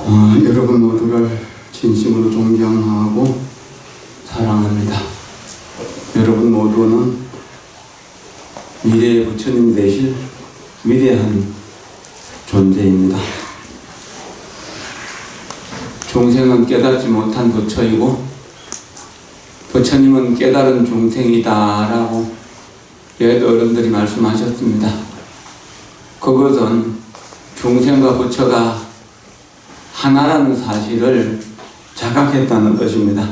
여러분 모두를 진심으로 존경하고 사랑합니다. 여러분 모두는 미래의 부처님이 되실 위대한 존재입니다. 중생은 깨닫지 못한 부처이고 부처님은 깨달은 중생이다라고 옛 어른들이 말씀하셨습니다. 그것은 중생과 부처가 하나라는 사실을 자각했다는 것입니다.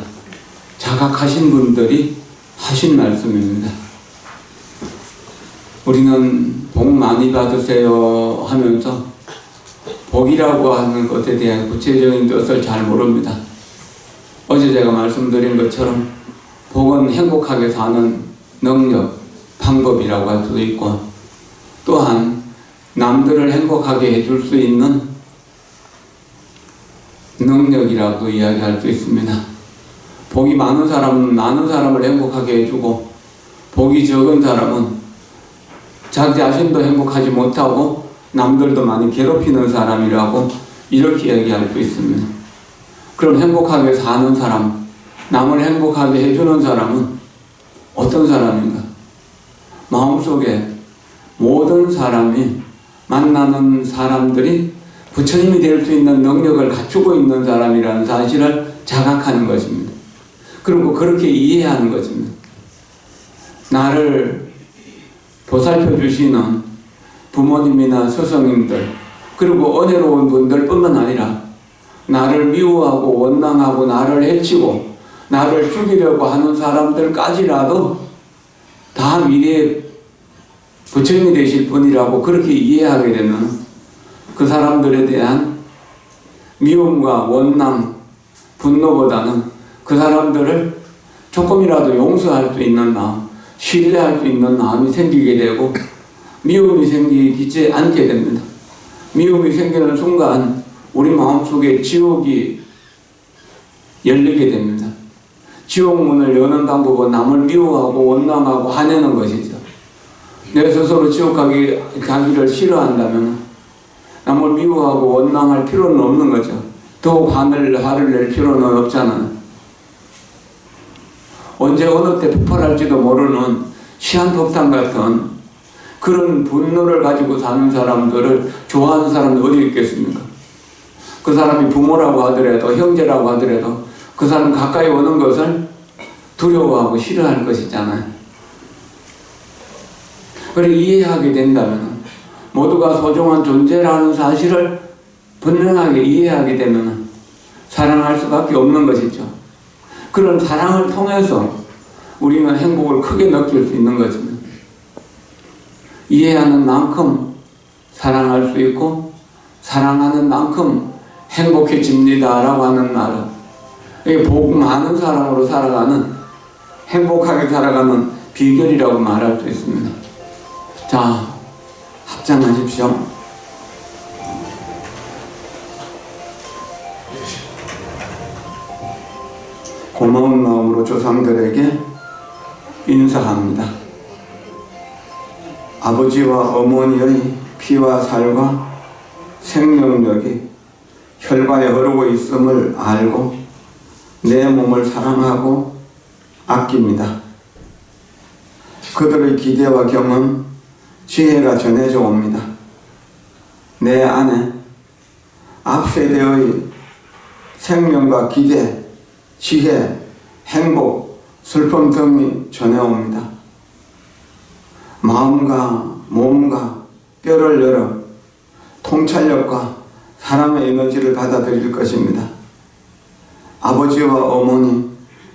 자각하신 분들이 하신 말씀입니다. 우리는 복 많이 받으세요 하면서 복이라고 하는 것에 대한 구체적인 뜻을 잘 모릅니다. 어제 제가 말씀드린 것처럼 복은 행복하게 사는 능력, 방법이라고 할 수도 있고 또한 남들을 행복하게 해줄 수 있는 능력이라고 이야기할 수 있습니다. 복이 많은 사람은 많은 사람을 행복하게 해주고 복이 적은 사람은 자기 자신도 행복하지 못하고 남들도 많이 괴롭히는 사람이라고 이렇게 얘기할 수 있습니다. 그럼 행복하게 사는 사람, 남을 행복하게 해주는 사람은 어떤 사람인가? 마음속에 모든 사람이 만나는 사람들이 부처님이 될 수 있는 능력을 갖추고 있는 사람이라는 사실을 자각하는 것입니다. 그리고 그렇게 이해하는 것입니다. 나를 보살펴 주시는 부모님이나 스승님들 그리고 은혜로운 분들 뿐만 아니라 나를 미워하고 원망하고 나를 해치고 나를 죽이려고 하는 사람들까지라도 다 미래의 부처님이 되실 분이라고 그렇게 이해하게 되는 그 사람들에 대한 미움과 원망, 분노보다는 그 사람들을 조금이라도 용서할 수 있는 마음, 신뢰할 수 있는 마음이 생기게 되고 미움이 생기지 않게 됩니다. 미움이 생기는 순간 우리 마음속에 지옥이 열리게 됩니다. 지옥문을 여는 방법은 남을 미워하고 원망하고 화내는 것이죠. 내 스스로 지옥 가기를 싫어한다면 남을 미워하고 원망할 필요는 없는 거죠. 더욱 화를 낼 필요는 없잖아요. 언제 어느 때 폭발할지도 모르는 시한폭탄 같은 그런 분노를 가지고 사는 사람들을 좋아하는 사람은 어디 있겠습니까? 그 사람이 부모라고 하더라도 형제라고 하더라도 그 사람 가까이 오는 것을 두려워하고 싫어할 것이잖아요. 그래 이해하게 된다면 모두가 소중한 존재라는 사실을 분명하게 이해하게 되면 사랑할 수밖에 없는 것이죠. 그런 사랑을 통해서 우리는 행복을 크게 느낄 수 있는 것입니다. 이해하는 만큼 사랑할 수 있고 사랑하는 만큼 행복해집니다 라고 하는 말은 이게 복 많은 사람으로 살아가는 행복하게 살아가는 비결이라고 말할 수 있습니다. 자, 합장하십시오. 고마운 마음으로 조상들에게 인사합니다. 아버지와 어머니의 피와 살과 생명력이 혈관에 흐르고 있음을 알고 내 몸을 사랑하고 아낍니다. 그들의 기대와 경험, 지혜가 전해져 옵니다. 내 안에 앞세대의 생명과 기대, 지혜, 행복, 슬픔 등이 전해옵니다. 마음과 몸과 뼈를 열어 통찰력과 사랑의 에너지를 받아들일 것입니다. 아버지와 어머니,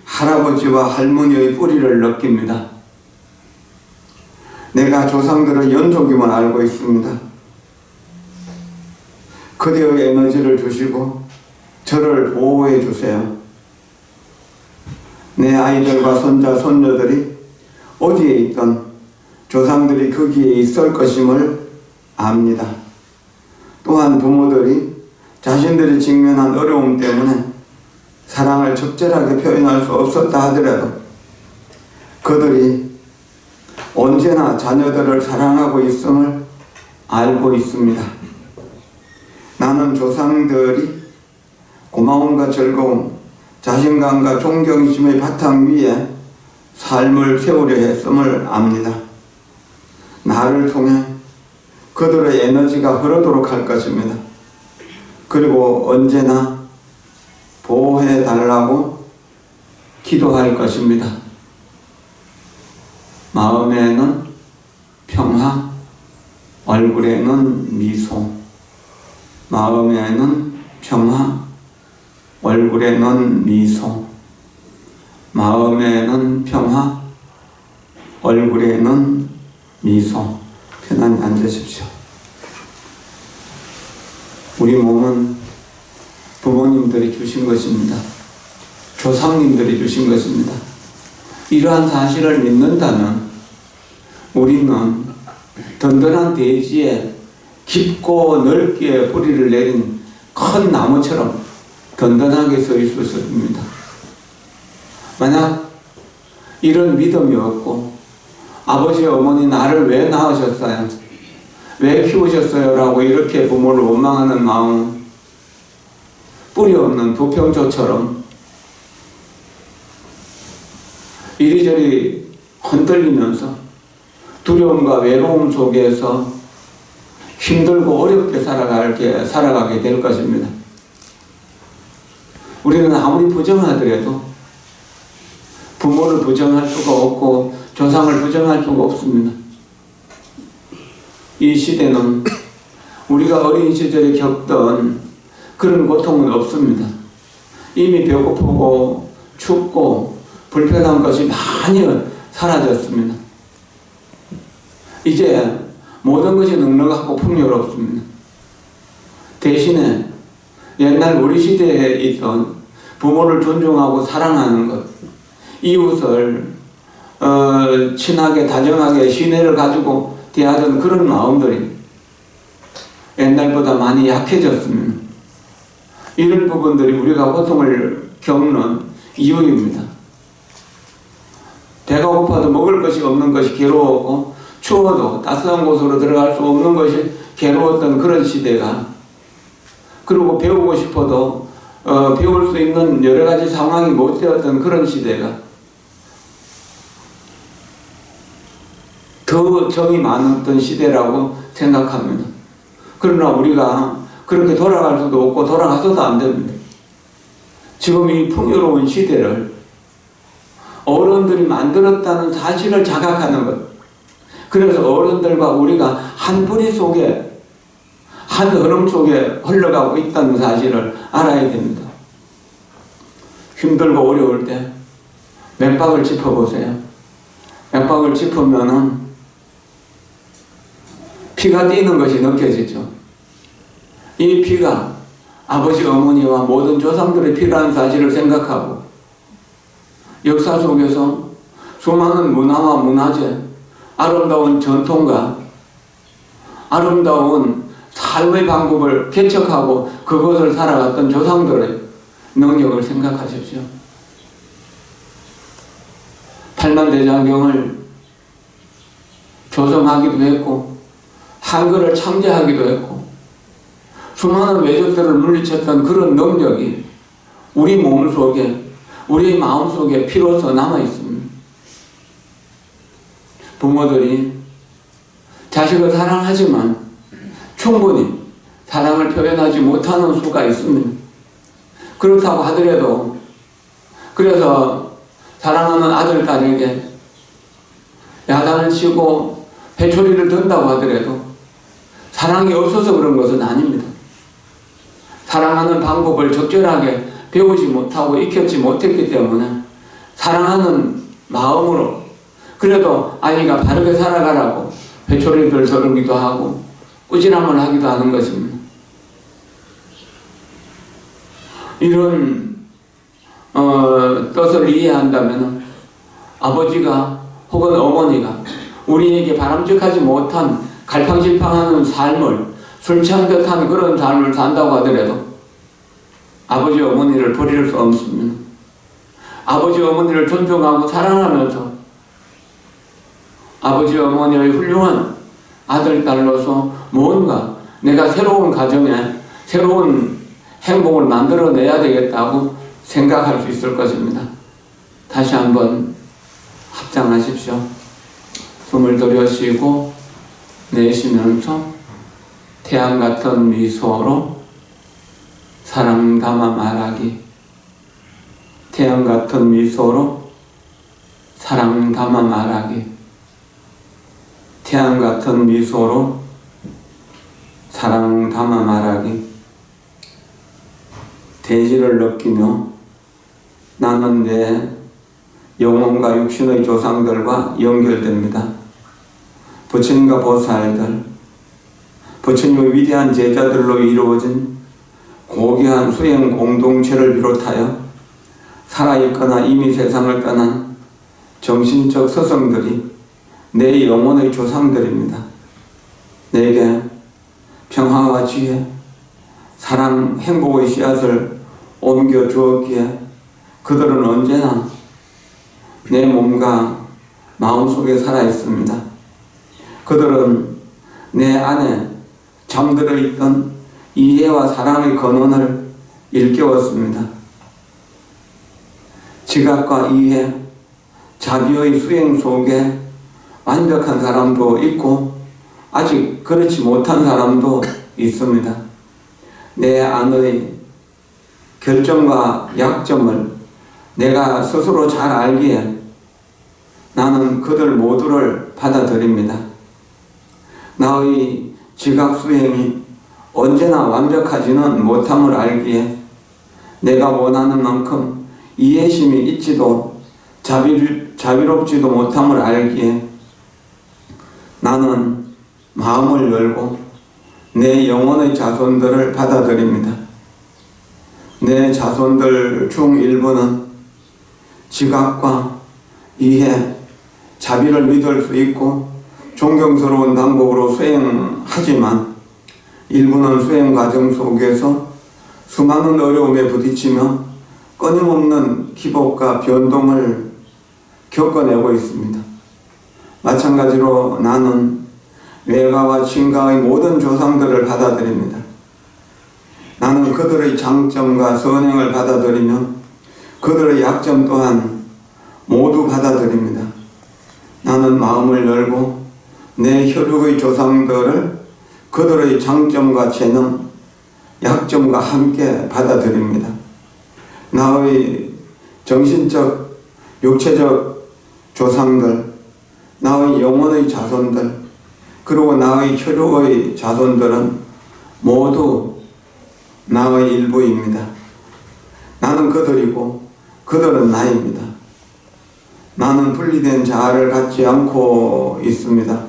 할아버지와 할머니의 뿌리를 느낍니다. 내가 조상들의 연족임을 알고 있습니다. 그대의 에너지를 주시고 저를 보호해 주세요. 내 아이들과 손자, 손녀들이 어디에 있든 조상들이 거기에 있을 것임을 압니다. 또한 부모들이 자신들이 직면한 어려움 때문에 사랑을 적절하게 표현할 수 없었다 하더라도 그들이 언제나 자녀들을 사랑하고 있음을 알고 있습니다. 나는 조상들이 고마움과 즐거움, 자신감과 존경심의 바탕 위에 삶을 세우려 했음을 압니다. 나를 통해 그들의 에너지가 흐르도록 할 것입니다. 그리고 언제나 보호해 달라고 기도할 것입니다. 마음에는 평화, 얼굴에는 미소. 마음에는 평화, 얼굴에는 미소. 마음에는 평화, 얼굴에는 미소. 편안히 앉으십시오. 우리 몸은 부모님들이 주신 것입니다. 조상님들이 주신 것입니다. 이러한 사실을 믿는다면 우리는 든든한 대지에 깊고 넓게 뿌리를 내린 큰 나무처럼 든든하게 서 있을 수 있습니다. 만약 이런 믿음이 없고 아버지 어머니 나를 왜 낳으셨어요? 왜 키우셨어요? 라고 이렇게 부모를 원망하는 마음, 뿌리 없는 부평조처럼 이리저리 흔들리면서 두려움과 외로움 속에서 힘들고 어렵게 살아가게 될 것입니다. 우리는 아무리 부정하더라도 부모를 부정할 수가 없고 조상을 부정할 수가 없습니다. 이 시대는 우리가 어린 시절에 겪던 그런 고통은 없습니다. 이미 배고프고 춥고 불편한 것이 많이 사라졌습니다. 이제 모든 것이 넉넉하고 풍요롭습니다. 대신에 옛날 우리 시대에 있던 부모를 존중하고 사랑하는 것, 이웃을 친하게 다정하게 신뢰를 가지고 대하던 그런 마음들이 옛날보다 많이 약해졌습니다. 이런 부분들이 우리가 고통을 겪는 이유입니다. 배가 고파도 먹을 것이 없는 것이 괴로웠고 추워도 따스한 곳으로 들어갈 수 없는 것이 괴로웠던 그런 시대가, 그리고 배우고 싶어도 배울 수 있는 여러 가지 상황이 못 되었던 그런 시대가 더 정이 많았던 시대라고 생각합니다. 그러나 우리가 그렇게 돌아갈 수도 없고 돌아가서도 안 됩니다. 지금 이 풍요로운 시대를 어른들이 만들었다는 사실을 자각하는 것. 그래서 어른들과 우리가 한 뿌리 속에, 한 흐름 속에 흘러가고 있다는 사실을 알아야 됩니다. 힘들고 어려울 때 맥박을 짚어보세요. 맥박을 짚으면은 피가 뛰는 것이 느껴지죠. 이 피가 아버지 어머니와 모든 조상들의 피라는 사실을 생각하고 역사 속에서 수많은 문화와 문화재, 아름다운 전통과 아름다운 삶의 방법을 개척하고 그것을 살아갔던 조상들의 능력을 생각하십시오. 팔만대장경을 조성하기도 했고 한글을 창제하기도 했고 수많은 외적들을 물리쳤던 그런 능력이 우리 몸 속에, 우리 마음 속에 피로서 남아 있습니다. 부모들이 자식을 사랑하지만 충분히 사랑을 표현하지 못하는 수가 있습니다. 그렇다고 하더라도, 그래서 사랑하는 아들, 딸에게 야단을 치고 회초리를 든다고 하더라도 사랑이 없어서 그런 것은 아닙니다. 사랑하는 방법을 적절하게 배우지 못하고 익혔지 못했기 때문에 사랑하는 마음으로 그래도 아이가 바르게 살아가라고 회초리를 들기도 하고 꾸지람을 하기도 하는 것입니다. 이런 뜻을 이해한다면 아버지가 혹은 어머니가 우리에게 바람직하지 못한 갈팡질팡하는 삶을, 술 취한 듯한 그런 삶을 산다고 하더라도 아버지 어머니를 버릴 수 없습니다. 아버지 어머니를 존중하고 사랑하면서 아버지 어머니의 훌륭한 아들, 딸로서 뭔가 내가 새로운 가정에 새로운 행복을 만들어내야 되겠다고 생각할 수 있을 것입니다. 다시 한번 합장하십시오. 숨을 들여쉬고 내쉬면서 태양 같은 미소로 사랑 담아 말하기. 태양 같은 미소로 사랑 담아 말하기. 태양 같은 미소로 사랑 담아 말하기. 대지를 느끼며 나는 내 영혼과 육신의 조상들과 연결됩니다. 부처님과 보살들, 부처님의 위대한 제자들로 이루어진 고귀한 수행 공동체를 비롯하여 살아있거나 이미 세상을 떠난 정신적 스승들이 내 영혼의 조상들입니다. 내게 평화와 지혜, 사랑, 행복의 씨앗을 옮겨 주었기에 그들은 언제나 내 몸과 마음속에 살아있습니다. 그들은 내 안에 잠들어 있던 이해와 사랑의 근원을 일깨웠습니다. 지각과 이해, 자비의 수행 속에 완벽한 사람도 있고 아직 그렇지 못한 사람도 있습니다. 내 안의 결점과 약점을 내가 스스로 잘 알기에 나는 그들 모두를 받아들입니다. 나의 지각 수행이 언제나 완벽하지는 못함을 알기에 내가 원하는 만큼 이해심이 있지도 자비롭지도 못함을 알기에 나는 마음을 열고 내 영혼의 자손들을 받아들입니다. 내 자손들 중 일부는 지각과 이해, 자비를 믿을 수 있고 존경스러운 방법으로 수행하지만 일부는 수행 과정 속에서 수많은 어려움에 부딪히며 끊임없는 기복과 변동을 겪어내고 있습니다. 마찬가지로 나는 외가와 친가의 모든 조상들을 받아들입니다. 나는 그들의 장점과 선행을 받아들이며 그들의 약점 또한 모두 받아들입니다. 나는 마음을 열고 내 혈육의 조상들을 그들의 장점과 재능, 약점과 함께 받아들입니다. 나의 정신적, 육체적 조상들, 나의 영혼의 자손들, 그리고 나의 혈육의 자손들은 모두 나의 일부입니다. 나는 그들이고 그들은 나입니다. 나는 분리된 자아를 갖지 않고 있습니다.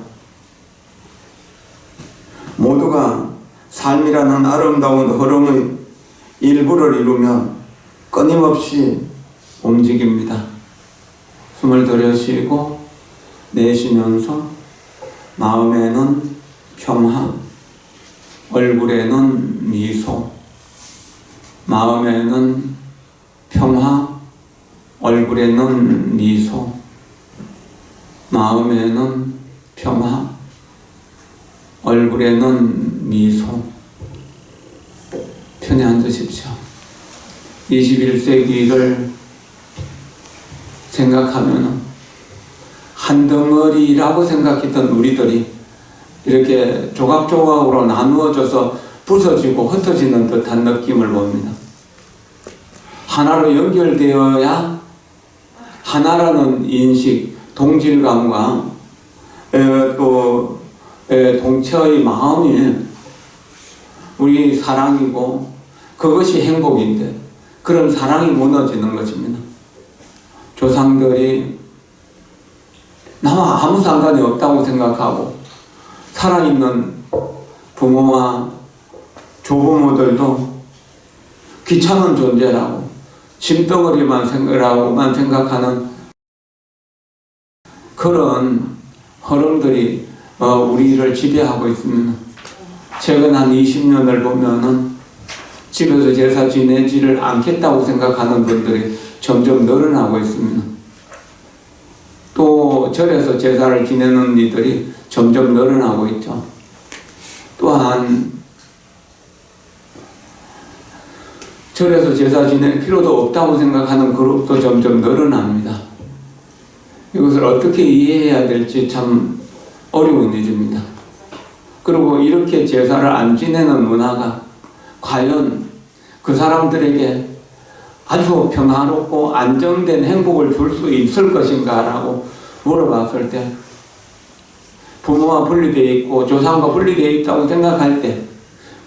모두가 삶이라는 아름다운 흐름의 일부를 이루며 끊임없이 움직입니다. 숨을 들여쉬고 내쉬면서 마음에는 평화, 얼굴에는 미소, 마음에는 평화, 얼굴에는 미소, 마음에는 평화, 얼굴에는 미소. 편히 앉으십시오. 21세기를 생각하면 한 덩어리라고 생각했던 우리들이 이렇게 조각조각으로 나누어져서 부서지고 흩어지는 듯한 느낌을 봅니다. 하나로 연결되어야 하나라는 인식, 동질감과 또 동체의 마음이 우리 사랑이고 그것이 행복인데 그런 사랑이 무너지는 것입니다. 조상들이 나와 아무 상관이 없다고 생각하고 살아있는 부모와 조부모들도 귀찮은 존재라고 짐덩어리만 생각하는 그런 흐름들이 우리를 지배하고 있습니다. 최근 한 20년을 보면은 집에서 제사 지내지를 않겠다고 생각하는 분들이 점점 늘어나고 있습니다. 또 절에서 제사를 지내는 이들이 점점 늘어나고 있죠. 또한 절에서 제사 지낼 필요도 없다고 생각하는 그룹도 점점 늘어납니다. 이것을 어떻게 이해해야 될지 참 어려운 일입니다. 그리고 이렇게 제사를 안 지내는 문화가 과연 그 사람들에게 아주 평화롭고 안정된 행복을 줄 수 있을 것인가 라고 물어봤을 때 부모와 분리되어 있고 조상과 분리되어 있다고 생각할 때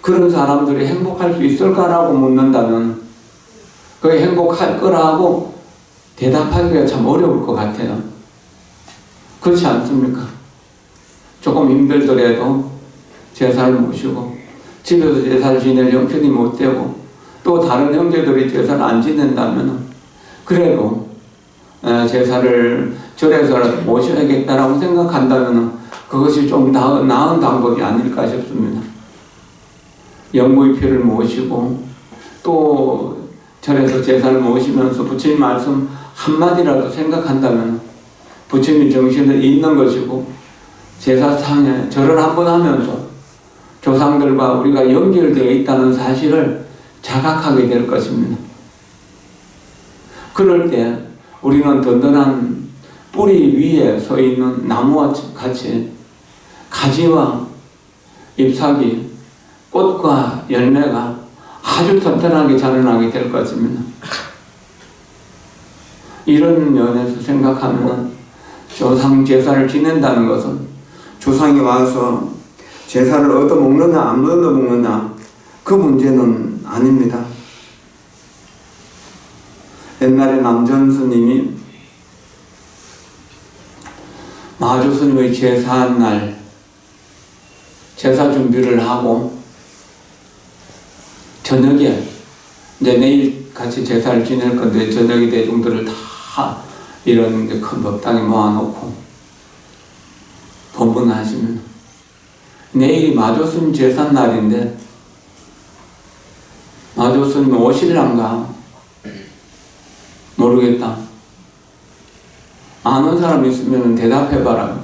그런 사람들이 행복할 수 있을까라고 묻는다면 그게 행복할 거라고 대답하기가 참 어려울 것 같아요. 그렇지 않습니까? 조금 힘들더라도 제사를 모시고 집에서 제사를 지낼 형편이 못 되고 또 다른 형제들이 제사를 안 지낸다면 그래도 제사를 절에서라도 모셔야겠다라고 생각한다면 그것이 좀 나은 방법이 아닐까 싶습니다. 영구의피를 모시고 또 절에서 제사를 모시면서 부처님 말씀 한마디라도 생각한다면 부처님 정신을 잇는 것이고 제사상에 절을 한번 하면서 조상들과 우리가 연결되어 있다는 사실을 자각하게 될 것입니다. 그럴 때 우리는 든든한 뿌리 위에 서 있는 나무와 같이 가지와 잎사귀, 꽃과 열매가 아주 튼튼하게 자라나게 될 것입니다. 이런 면에서 생각하면 조상 제사를 지낸다는 것은 조상이 와서 제사를 얻어먹느냐 안 얻어먹느냐 그 문제는 아닙니다. 옛날에 남전 스님이 마주 스님의 제사한 날 제사 준비를 하고 저녁에 이제 내일 같이 제사를 지낼 건데 저녁에 대중들을 다 이런 이제 큰 법당에 모아놓고 법문하시면 내일이 마조스님 제삿 날인데 마조스님 오실란가 모르겠다. 아는 사람 있으면 대답해봐라.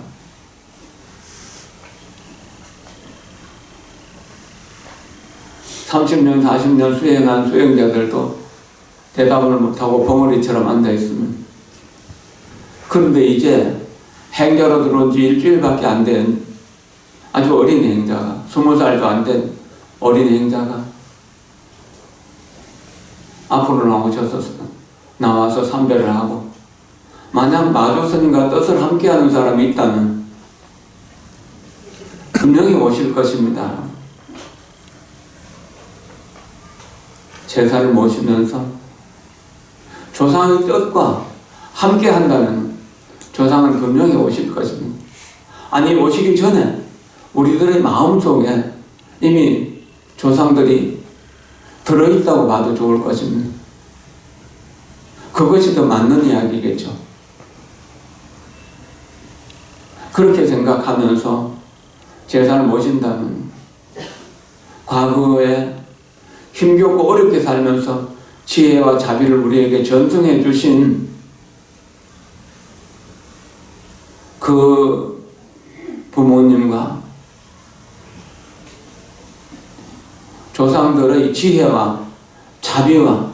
(30년) (40년) 수행한 수행자들도 대답을 못하고 벙어리처럼 앉아있으면 그런데 이제 행자로 들어온 지 일주일밖에 안 된 아주 어린 행자가 20살도 안 된 어린 행자가 앞으로 나와서 삼배를 하고 만약 마조스님과 뜻을 함께하는 사람이 있다면 분명히 오실 것입니다. 제사를 모시면서 조상의 뜻과 함께한다면 조상은 분명히 오실 것입니다. 아니 오시기 전에 우리들의 마음속에 이미 조상들이 들어있다고 봐도 좋을 것입니다. 그것이 더 맞는 이야기겠죠. 그렇게 생각하면서 제사를 모신다면 과거에 힘겹고 어렵게 살면서 지혜와 자비를 우리에게 전승해 주신 그 부모님과 조상들의 지혜와 자비와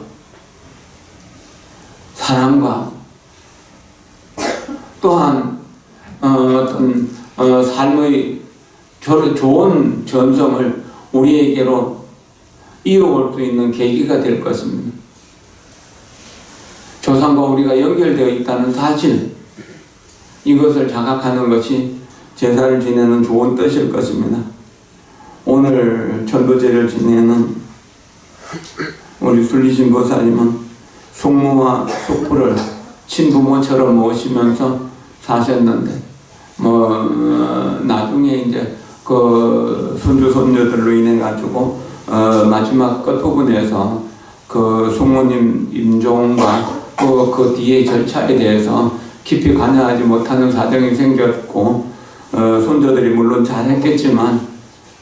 사랑과 또한 어떤 삶의 좋은 전성을 우리에게로 이어올 수 있는 계기가 될 것입니다. 조상과 우리가 연결되어 있다는 사실, 이것을 자각하는 것이 제사를 지내는 좋은 뜻일 것입니다. 오늘 천도제를 지내는 우리 순리신 보살님은 숙모와 숙부를 친부모처럼 모시면서 사셨는데 나중에 이제 그 손주 손녀들로 인해 가지고 마지막 끝부분에서 그 숙모님 임종과 그 뒤의 절차에 대해서 깊이 관여하지 못하는 사정이 생겼고 손자들이 물론 잘했겠지만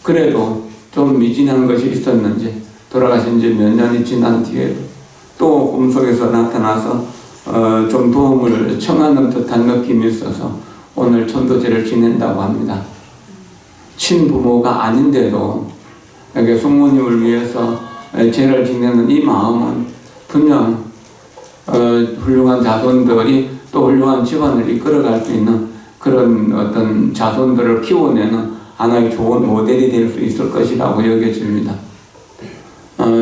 그래도 좀 미진한 것이 있었는지 돌아가신 지 몇 년이 지난 뒤에 또 꿈속에서 나타나서 좀 도움을 청하는 듯한 느낌이 있어서 오늘 천도제를 지낸다고 합니다. 친부모가 아닌데도 여기 숙모님을 위해서 죄를 짓는 이 마음은 분명 훌륭한 자손들이 또 훌륭한 집안을 이끌어갈 수 있는 그런 어떤 자손들을 키워내는 하나의 좋은 모델이 될 수 있을 것이라고 여겨집니다.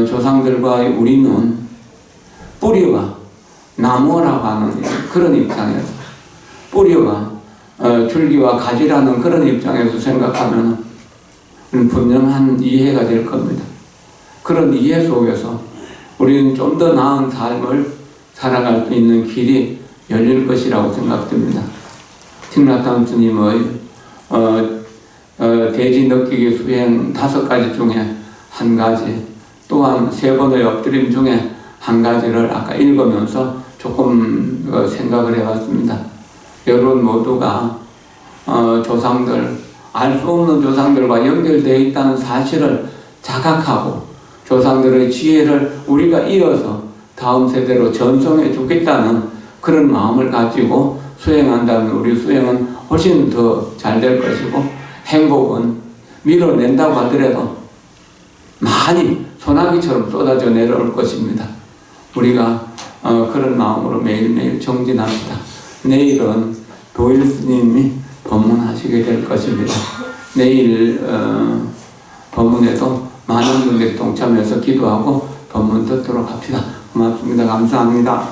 조상들과 우리는 뿌리와 나무라고 하는 그런 입장에서 뿌리와 줄기와 가지라는 그런 입장에서 생각하면 분명한 이해가 될 겁니다. 그런 이해 속에서 우리는 좀 더 나은 삶을 살아갈 수 있는 길이 열릴 것이라고 생각됩니다. 틱나탐 스님의 대지 느끼기 수행 5가지 중에 한 가지, 또한 3번의 엎드림 중에 한 가지를 아까 읽으면서 조금 생각을 해봤습니다. 여러분 모두가 조상들, 알 수 없는 조상들과 연결되어 있다는 사실을 자각하고 조상들의 지혜를 우리가 이어서 다음 세대로 전송해 주겠다는 그런 마음을 가지고 수행한다면 우리 수행은 훨씬 더 잘 될 것이고 행복은 밀어낸다고 하더라도 많이 소나기처럼 쏟아져 내려올 것입니다. 우리가 그런 마음으로 매일매일 정진합시다. 내일은 도일 스님이 법문하시게 될 것입니다. 내일 법문에도 많은 분들이 동참해서 기도하고 법문 듣도록 합시다. 고맙습니다. 감사합니다.